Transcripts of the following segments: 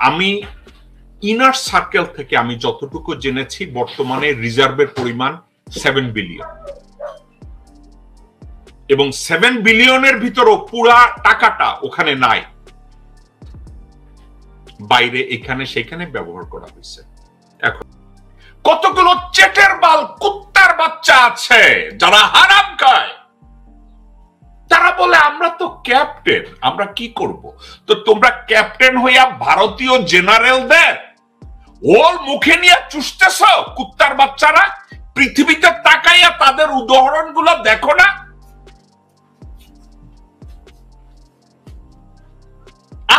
আমি inner circle থেকে আমি যতটুকু জেনেছি বর্তমানে রিজার্ভের পরিমাণ 7 বিলিয়ন, এবং 7 বিলিয়নের ভিতরও পুরা টাকাটা ওখানে নাই, বাইরে এখানে সেখানে ব্যবহার করা হয়েছে। এখন কতগুলো চেটের বাল কুত্তার বাচ্চা আছে যারা হারাম খায়, তারা বলে আমরা তো ক্যাপ্টেন, আমরা কি করব? তো তোমরা ক্যাপ্টেন হইয়া ভারতীয় জেনারেলদের ওল মুখে নিয়ে চুষতেছ কুত্তার বাচ্চারা। পৃথিবীতে তাকাইয়া তাদের উদাহরণগুলো দেখো না।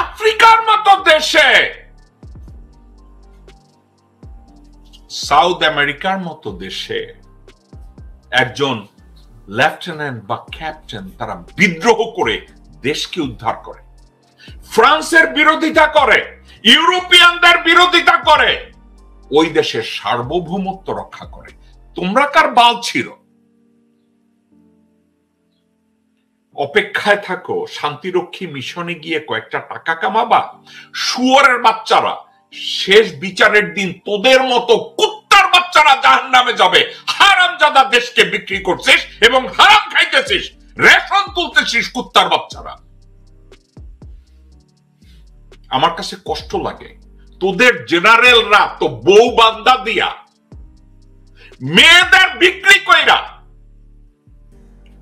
আফ্রিকার মতো দেশে, সাউথ আমেরিকার মতো দেশে একজন লেফটেন্যান্ট বা ক্যাপ্টেন তারা বিদ্রোহ করে দেশকে উদ্ধার করে, ফ্রান্সের বিরোধিতা করে, ইউরোপিয়ানদের বিরোধিতা করে, ওই দেশের সার্বভৌমত্ব রক্ষা করে। তোমরা কার বাল ছিল? অপেক্ষায় থাকো শান্তিরক্ষী মিশনে গিয়ে কয়েকটা টাকা কামাবা। শুয়োরের বাচ্চারা, শেষ বিচারের দিন তোদের মতো কুত্তার বাচ্চারা জাহান্নামে যাবে। হারামজাদা দেশকে বিক্রি করছিস এবং হারাম খাইতেছিস, রেশন তুলতেছিস কুত্তার বাচ্চারা। আমার কাছে কষ্ট লাগে, তোদের জেনারেলরা তো বউ বান্দা দিয়া মেয়েদের বিক্রি কইরা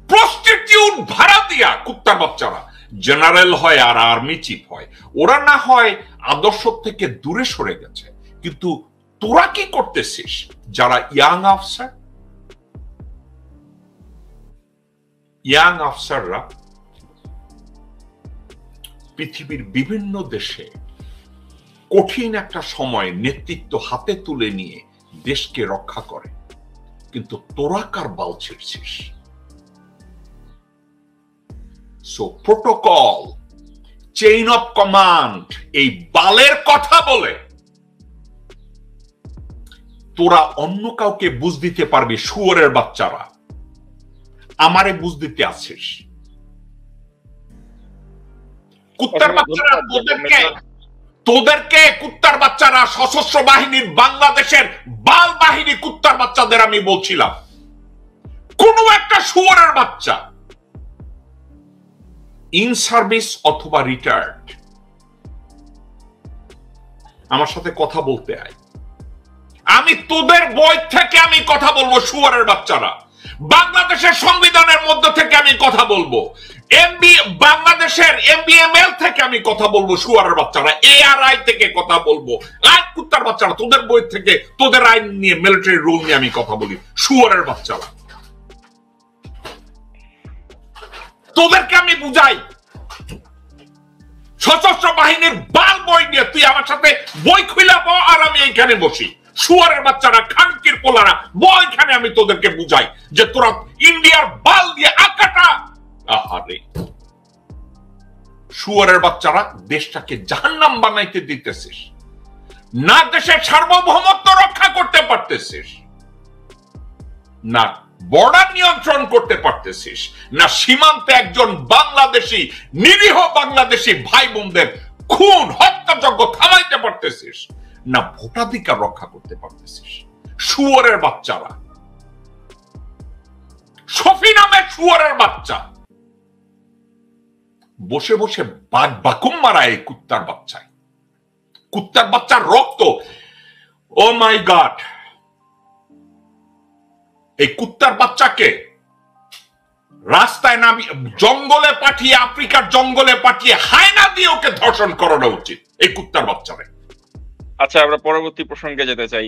প্রস্টিটিউট ভাড়া দিয়া কুত্তার বাচ্চারা জেনারেল হয় আর আর্মি চিফ হয়। ওরা না হয় আদর্শ থেকে দূরে সরে গেছে, কিন্তু তোরা কি করতেছিস? যারা ইয়াং অফিসার, ইয়াং অফিসাররা পৃথিবীর বিভিন্ন দেশে কঠিন একটা সময় নেতৃত্ব হাতে তুলে নিয়ে দেশকে রক্ষা করে, কিন্তু তোরা কার বাল ছিড়ছিস? So protocol, chain of command, এই বালের কথা বলে তোরা অন্য কাউকে বুঝ দিতে পারবি। শুয়োরের বাচ্চারা আমারে বুঝ দিতে আসিস। কুত্তার বাচ্চারা তোদেরকে কুত্তার বাচ্চারা সশস্ত্র বাহিনীর বাংলাদেশের বাল বাহিনী কুত্তার বাচ্চাদের আমি বলছিলাম, কোন একটা শুয়োরের বাচ্চা ইন সার্ভিস অথবা রিটায়ার্ড আমার সাথে কথা বলতে আয়। আমি তোদের বই থেকে আমি কথা বলবো। শুয়োরের বাচ্চারা, বাংলাদেশের সংবিধানের মধ্যে থেকে আমি কথা বলবো, বাংলাদেশের এমবিএমএল থেকে আমি কথা বলবো। শুয়োরের বাচ্চারা, এআরআই থেকে কথা বলবো। আর কুত্তার বাচ্চারা, তোদের বই থেকে তোদের আইন নিয়ে, মিলিটারি রুল নিয়ে আমি কথা বলি। শুয়োরের বাচ্চারা, তোদেরকে আমি বুঝাই। সশস্ত্র বাহিনীর বাল বই নিয়ে তুই আমার সাথে বই খুলাবো আর আমি এইখানে বসি। শুয়োরের বাচ্চারা, খানকির পোলারা, বইখানে আমি তোদেরকে বুঝাই যে তোরা ইন্ডিয়ার বাল দিয়ে আকাটা। আরে শুয়োরের বাচ্চারা, দেশটাকে জাহান্নাম বানাইতে দিতেছিস না, দেশের সার্বভৌমত্ব রক্ষা করতে পারতেছিস না, বর্ডার নিয়ন্ত্রণ করতে পারতেছিস না, সীমান্তে একজন বাংলাদেশি, নিরীহ বাংলাদেশি ভাই বোনদের খুন হত্যাযজ্ঞ থামাইতে পারতেছিস না, ভোটাধিকার রক্ষা করতে পারতেছিস। শুয়োরের বাচ্চারা, শফি নামে শুয়োরের বাচ্চা বসে বসে বাকুম মারায় এই কুত্তার বাচ্চায়। কুত্তার বাচ্চার রক্ত, ও মাই গড! এই কুত্তার বাচ্চাকে রাস্তায় নামিয়ে, জঙ্গলে পাঠিয়ে, আফ্রিকার জঙ্গলে পাঠিয়ে হায়না দিয়ে ওকে ধর্ষণ করানো উচিত এই কুত্তার বাচ্চারে। আচ্ছা, আমরা পরবর্তী প্রসঙ্গে যেতে চাই।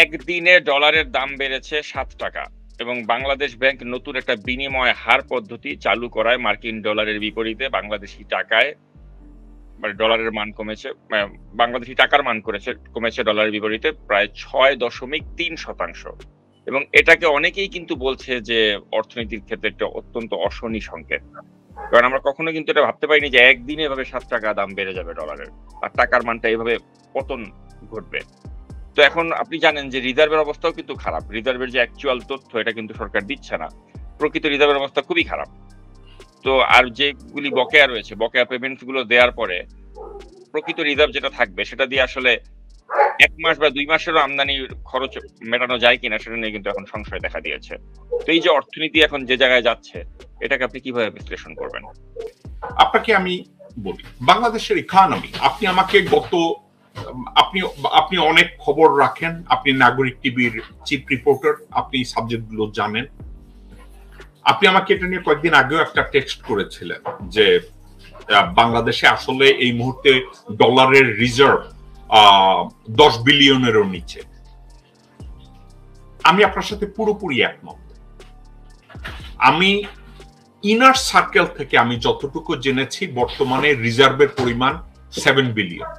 একদিনে ডলারের দাম বেড়েছে 7 টাকা এবং বাংলাদেশ ব্যাংক নতুন একটা বিনিময় হার পদ্ধতি চালু করায় মার্কিন ডলারের বিপরীতে বাংলাদেশি টাকায়, মানে ডলারের মান কমেছে, বাংলাদেশি টাকার মান কমেছে ডলারের বিপরীতে প্রায় 6.3%। এবং এটাকে অনেকেই কিন্তু বলছে যে অর্থনীতির ক্ষেত্রে একটা অত্যন্ত অশনি সংকেত, কারণ আমরা কখনো কিন্তু এটা ভাবতে পারিনি যে একদিনে এভাবে 7 টাকা দাম বেড়ে যাবে ডলারের, আর টাকার মানটা এইভাবে পতন ঘটবে। তো এখন আপনি জানেন যে রিজার্ভের অবস্থাও কিন্তু খারাপ। রিজার্ভের যে অ্যাকচুয়াল তথ্য এটা কিন্তু সরকার দিচ্ছে না, প্রকৃত রিজার্ভের অবস্থা খুবই খারাপ। তো আর যেগুলি বকেয়া রয়েছে, বকেয়া পেমেন্টস গুলো দেওয়ার পরে প্রকৃত রিজার্ভ যেটা থাকবে সেটা দিয়ে আসলে ১ মাস বা ২ মাসেরও আমদানির খরচ মেটানো যায় কিনা সেটা নিয়ে কিন্তু এখন সংশয় দেখা দিয়েছে। তো এই যে অর্থনীতি এখন যে জায়গায় যাচ্ছে, এটাকে আপনি কিভাবে বিশ্লেষণ করবেন? আপনাকে আমি বলি, বাংলাদেশের ইকোনমি, আপনি আমাকে আপনি আপনি অনেক খবর রাখেন, আপনি নাগরিক টিভির চিফ রিপোর্টার, আপনি সাবজেক্ট গুলো জানেন। আপনি আমাকে এটা নিয়ে কয়েকদিন আগেও একটা টেক্সট করেছিলেন যে বাংলাদেশে আসলে এই মুহূর্তে ডলারের রিজার্ভ 10 বিলিয়নেরও নিচে। আমি আপনার সাথে পুরোপুরি একমত। আমি ইনার সার্কেল থেকে আমি যতটুকু জেনেছি বর্তমানে রিজার্ভের পরিমাণ 7 বিলিয়ন,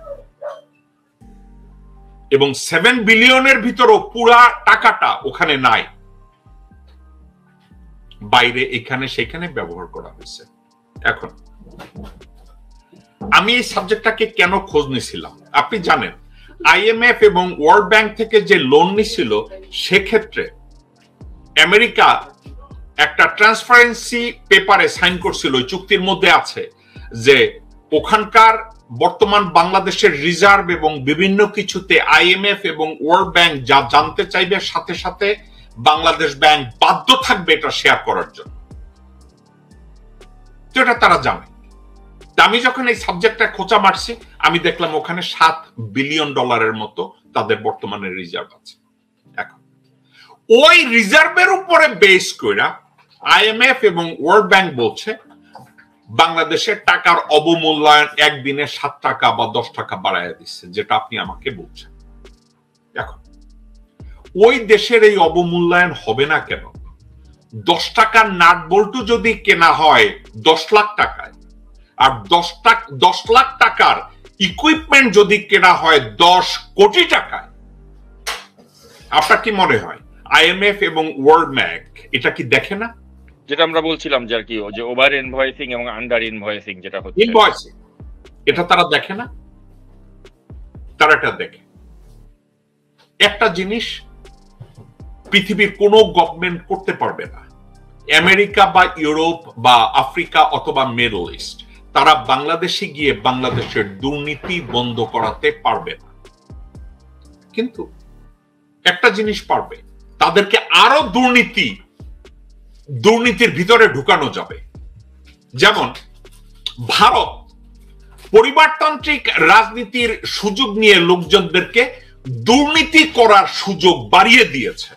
এবং 7 বিলিয়নের ভিতরও পুরা টাকাটা ওখানে নাই, বাইরে এখানে সেখানে ব্যবহার করা হয়েছে। এখন আমি এই সাবজেক্টটাকে কেন খোঁজ নিছিলাম, আপনি জানেন আইএমএফ এবং ওয়ার্ল্ড ব্যাংক থেকে যে লোন নিছিল সেক্ষেত্রে আমেরিকা একটা ট্রান্সপারেন্সি পেপারে সাইন করছিল, ওই চুক্তির মধ্যে আছে যে ওখানকার বর্তমান বাংলাদেশের রিজার্ভ এবং বিভিন্ন কিছুতে আইএমএফ এবং ওয়ার্ল্ড ব্যাংক যা জানতে চাইবে সাথে সাথে বাংলাদেশ ব্যাংক বাধ্য থাকবে এটা শেয়ার করার জন্য। তো এটা তারা জানে। আমি যখন এই সাবজেক্টটা খোঁচা মারছি, আমি দেখলাম ওখানে 7 বিলিয়ন ডলারের মতো তাদের বর্তমানে রিজার্ভ আছে। এখন ওই রিজার্ভের উপরে বেস করে আইএমএফ এবং ওয়ার্ল্ড ব্যাংক বলছে বাংলাদেশের টাকার অবমূল্যায়ন একদিনে 7 টাকা বা 10 টাকা বাড়ায় দিচ্ছে, যেটা আপনি আমাকে বলছেন। এখন ওই দেশের এই অবমূল্যায়ন হবে না কেন? 10 টাকার নাট বল্টু যদি কেনা হয় 10 লাখ টাকায়, আর 10 লাখ টাকার ইকুইপমেন্ট যদি কেনা হয় 10 কোটি টাকায়, আপনার কি মনে হয় আইএমএফ এবং ওয়ার্ল্ড ব্যাংক এটা কি দেখে না? যেটা আমরা বলছিলাম যে আর কি, যে ওভার ইনভয়েসিং এবং আন্ডার ইনভয়েসিং যেটা হচ্ছে, ইনভয়েসিং, এটা তারা দেখে না? তারা এটা দেখে। একটা জিনিস পৃথিবীর কোনো গভর্নমেন্ট করতে পারবে না, আমেরিকা বা ইউরোপ বা আফ্রিকা অথবা মিডল ইস্ট, তারা বাংলাদেশে গিয়ে বাংলাদেশের দুর্নীতি বন্ধ করাতে পারবে না। কিন্তু একটা জিনিস পারবে, তাদেরকে আরো দুর্নীতির ভিতরে ঢুকানো যাবে। যেমন ভারত পরিবারতান্ত্রিক রাজনীতির সুযোগ নিয়ে লোকজনদেরকে দুর্নীতি করার সুযোগ বাড়িয়ে দিয়েছে,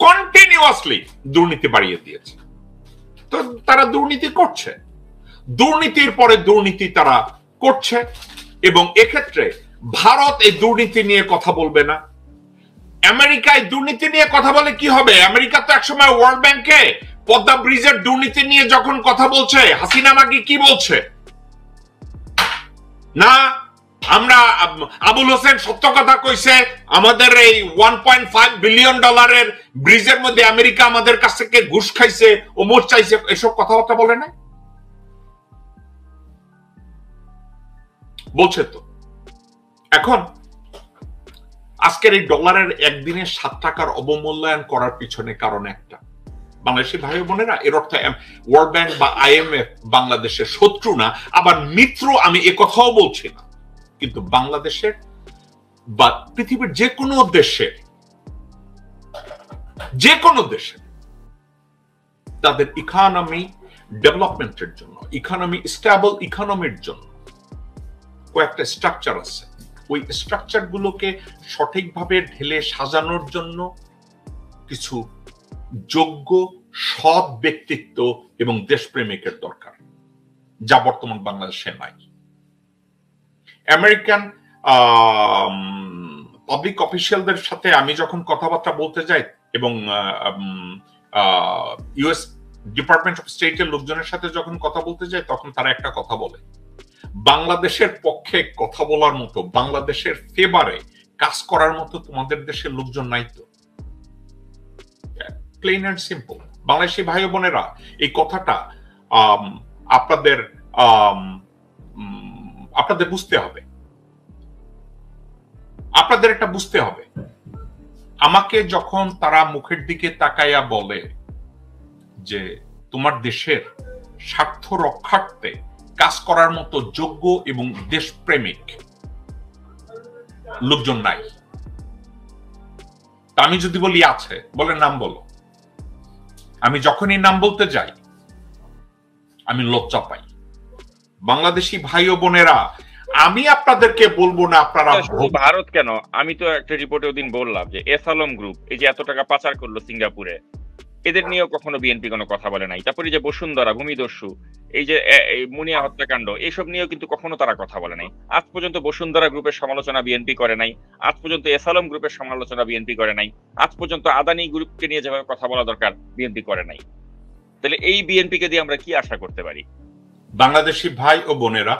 কন্টিনিউয়াসলি দুর্নীতি বাড়িয়ে দিয়েছে। তো তারা দুর্নীতি করছে, দুর্নীতির পরে দুর্নীতি তারা করছে, এবং এক্ষেত্রে ভারত এই দুর্নীতি নিয়ে কথা বলবে না। আমেরিকায় দুর্নীতি নিয়ে কথা বলে কি হবে? আমেরিকা তো একসময় ওয়ার্ল্ড ব্যাংকে পদ্মা ব্রিজের দুর্নীতি নিয়ে যখন কথা বলছে, হাসিনা মাগি কি বলছে? না, আমরা আবুল হোসেন সত্য কথা কইছে, আমাদের এই 1.5 বিলিয়ন ডলারের ব্রিজের মধ্যে আমেরিকা আমাদের কাছ থেকে ঘুষ খাইছে, ওমর চাইছে, এসব কথাবার্তা বলে না? বলছে তো। এখন আজকের এই ডলারের একদিনে 7 টাকার অবমূল্যায়ন করার পিছনে কারণ একটা, বাংলাদেশি ভাই বোনেরা, এর অর্থ ওয়ার্ল্ড ব্যাংক বা আইএমএফ বাংলাদেশের শত্রু না, আবার মিত্র আমি এ কথাও বলছি না। কিন্তু বাংলাদেশের বা পৃথিবীর যে কোনো দেশের তাদের ইকোনমি ডেভেলপমেন্টের জন্য, ইকোনমি স্টেবল ইকোনমির জন্য কয়েকটা স্ট্রাকচার আছে। ওই স্ট্রাকচার গুলোকে সঠিকভাবে ঢেলে সাজানোর জন্য কিছু যোগ্য সৎ ব্যক্তিত্ব এবং দেশপ্রেমিকের দরকার, যা বর্তমান বাংলাদেশে নাই। আমেরিকান পাবলিক অফিসিয়ালদের সাথে আমি যখন কথাবার্তা বলতে যাই এবং ইউএস ডিপার্টমেন্ট অফ স্টেটের লোকজনের সাথে যখন কথা বলতে যাই, তখন তারা একটা কথা বলে, বাংলাদেশের পক্ষে কথা বলার মতো, বাংলাদেশের ফেভারে কাজ করার মতো তোমাদের দেশের লোকজন নাই তো। Plain and simple. বাংলাদেশি ভাই বোনেরা, এই কথাটা আপনাদের বুঝতে হবে, আপনাদের একটা বুঝতে হবে। আমাকে যখন তারা মুখের দিকে তাকাইয়া বলে যে তোমার দেশের স্বার্থ রক্ষার্থে কাজ করার মতো যোগ্য এবং দেশপ্রেমিক লোকজন নাই। তা আমি যদি বলি আছে, বলে নাম বলো। আমি যখনই নাম বলতে যাই আমি লজ্জা পাই। বাংলাদেশি ভাই ও বোনেরা, আমি আপনাদেরকে বলবো না আপনারা ভারত কেন, আমি তো একটা রিপোর্টে ওদিন বললাম যে এস আলম গ্রুপ এই যে এত টাকা পাচার করলো সিঙ্গাপুরে, এদের নিয়েও কখনো বিএনপি কোনো কথা বলে নাই। তারপরে যে বসুন্ধরা, ভূমিদস্যু, এই যে মুনিয়া হত্যাকাণ্ড, এইসব নিয়েও কিন্তু কখনো তারা কথা বলে নাই। আজ পর্যন্ত বসুন্ধরা গ্রুপের সমালোচনা বিএনপি করে নাই, আজ পর্যন্ত এস আলম গ্রুপের সমালোচনা বিএনপি করে নাই, আজ পর্যন্ত আদানি গ্রুপকে নিয়ে যেভাবে কথা বলা দরকার বিএনপি করে নাই। তাহলে এই বিএনপি কে দিয়ে আমরা কি আশা করতে পারি? বাংলাদেশি ভাই ও বোনেরা,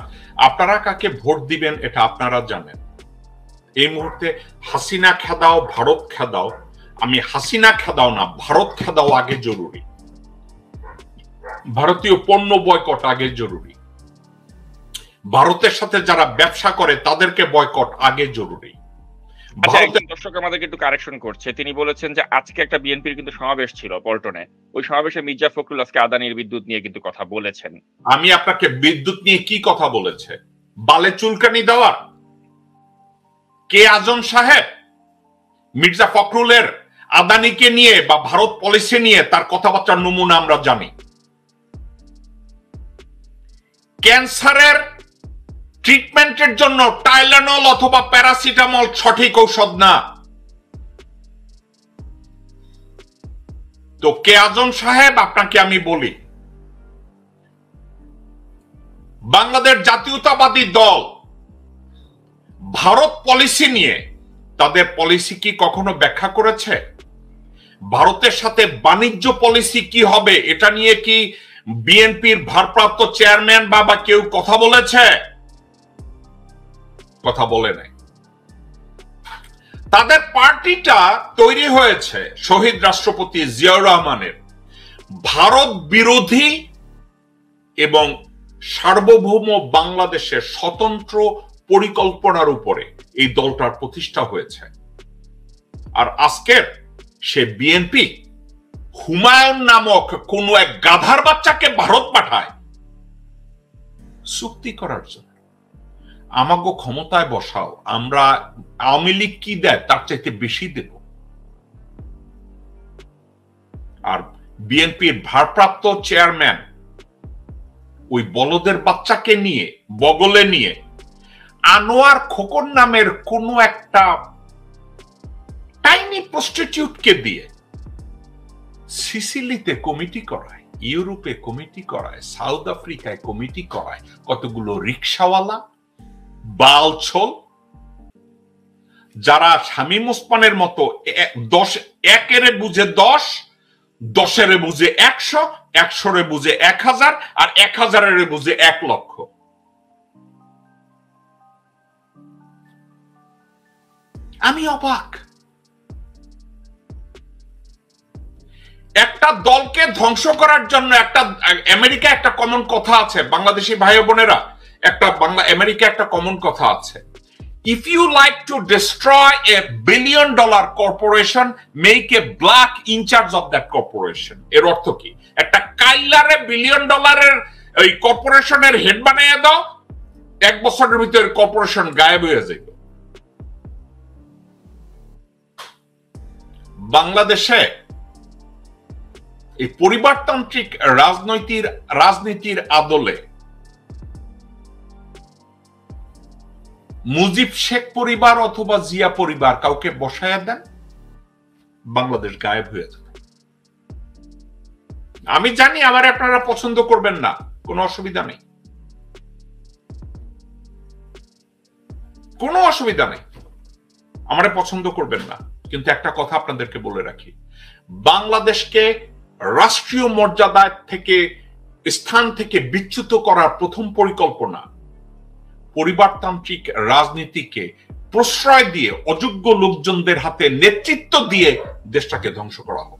আপনারা কাকে ভোট দিবেন এটা আপনারা জানেন। এই মুহূর্তে হাসিনা খেদাও, ভারত খেদাও, আমি হাসিনা খেদাও না, ভারত খেদাও আগে জরুরি। ভারতীয় পণ্য বয়কট আগে জরুরি। ভারতের সাথে যারা ব্যবসা করে তাদেরকে বয়কট আগে জরুরি। দর্শক আমাদেরকে একটু কারেকশন করছে, তিনি বলেছেন যে আজকে একটা বিএনপির কিন্তু সমাবেশ ছিল পল্টনে, ওই সমাবেশে মির্জা ফখরুল আজকে আদানির বিদ্যুৎ নিয়ে কিন্তু কথা বলেছেন। আমি আপনাকে বিদ্যুৎ নিয়ে কি কথা বলেছে? বালে চুলকানি দেওয়ার? কে আজম সাহেব মির্জা ফখরুলের আদানিকে নিয়ে বা ভারত পলিসি নিয়ে তার কথাবার্তার নমুনা আমরা জানি। ক্যান্সারের ট্রিটমেন্টের জন্য টাইলেনল অথবা প্যারাসিটামল সঠিক ঔষধ না। তো কে আজম সাহেব, আপনাকে আমি বলি, বাংলাদেশ জাতীয়তাবাদী দল ভারত পলিসি নিয়ে তাদের পলিসি কি কখনো ব্যাখ্যা করেছে? ভারতের সাথে বাণিজ্য পলিসি কি হবে এটা নিয়ে কি বিএনপির ভারপ্রাপ্ত চেয়ারম্যান বা কেউ কথা বলেছে? কথা বলে নাই। তাদের পার্টিটা তৈরি হয়েছে শহীদ রাষ্ট্রপতি জিয়াউর রহমানের ভারত বিরোধী এবং সার্বভৌম বাংলাদেশের স্বতন্ত্র পরিকল্পনার উপরে এই দলটার প্রতিষ্ঠা হয়েছে। আর আজকের সে বিএনপি হুমায়ুন নামক কোন এক গাধার বাচ্চাকে ভারত পাঠায় চুক্তি করার জন্য। আমাকে ক্ষমতায় বসাও, আমরা আওয়ামী লীগ কি দেয় তার চাইতে বেশি দেব। আর বিএনপির ভারপ্রাপ্ত চেয়ারম্যান ওই বলদের বাচ্চাকে নিয়ে বগলে নিয়ে আনোয়ার খোকন নামের কোন একটা টাইনি প্রস্টিটিউটকে দিয়ে সিসিলিতে কমিটি করায়, ইউরোপে কমিটি করায়, সাউথ আফ্রিকায় কমিটি করায়, কতগুলো রিক্সাওয়ালা বালছল যারা শামীম ওসমানের মতো ১ বুঝে ১০, ১০ বুঝে ১০০, ১০০ বুঝে ১০০০ আর ১০০০ বুঝে ১,০০,০০০। আমি অবাক। একটা দলকে ধ্বংস করার জন্য আমেরিকা একটা কমন কথা আছে, বাংলাদেশি ভাই বোনেরা, আমেরিকা একটা কমন কথা আছে, if you like to destroy a $1 billion corporation, make a black in charge of that corporation। এর অর্থ কি? একটা কাইলারে $1 billion এই কর্পোরেশনের হেড বানিয়ে দাও, 1 বছরের ভিতরে কর্পোরেশন গায়েব হয়ে যাবে। বাংলাদেশে এই পরিবারতান্ত্রিক রাজনীতির আদলে মুজিব শেখ পরিবার অথবা জিয়া পরিবার কাউকে বসায়া দেন, বাংলাদেশ গায়েব হয়ে যাবে। আমি জানি আমার আপনারা পছন্দ করবেন না, কোনো অসুবিধা নেই, কোনো অসুবিধা নেই, আমারে পছন্দ করবেন না, কিন্তু একটা কথা আপনাদেরকে বলে রাখি, বাংলাদেশকে রাষ্ট্রীয় মর্যাদা থেকে স্থান থেকে বিচ্যুত করার প্রথম পরিকল্পনা পরিবারতান্ত্রিক রাজনীতিকে প্রশ্রয় দিয়ে অযোগ্য লোকজনদের হাতে নেতৃত্ব দিয়ে দেশটাকে ধ্বংস করা হবে।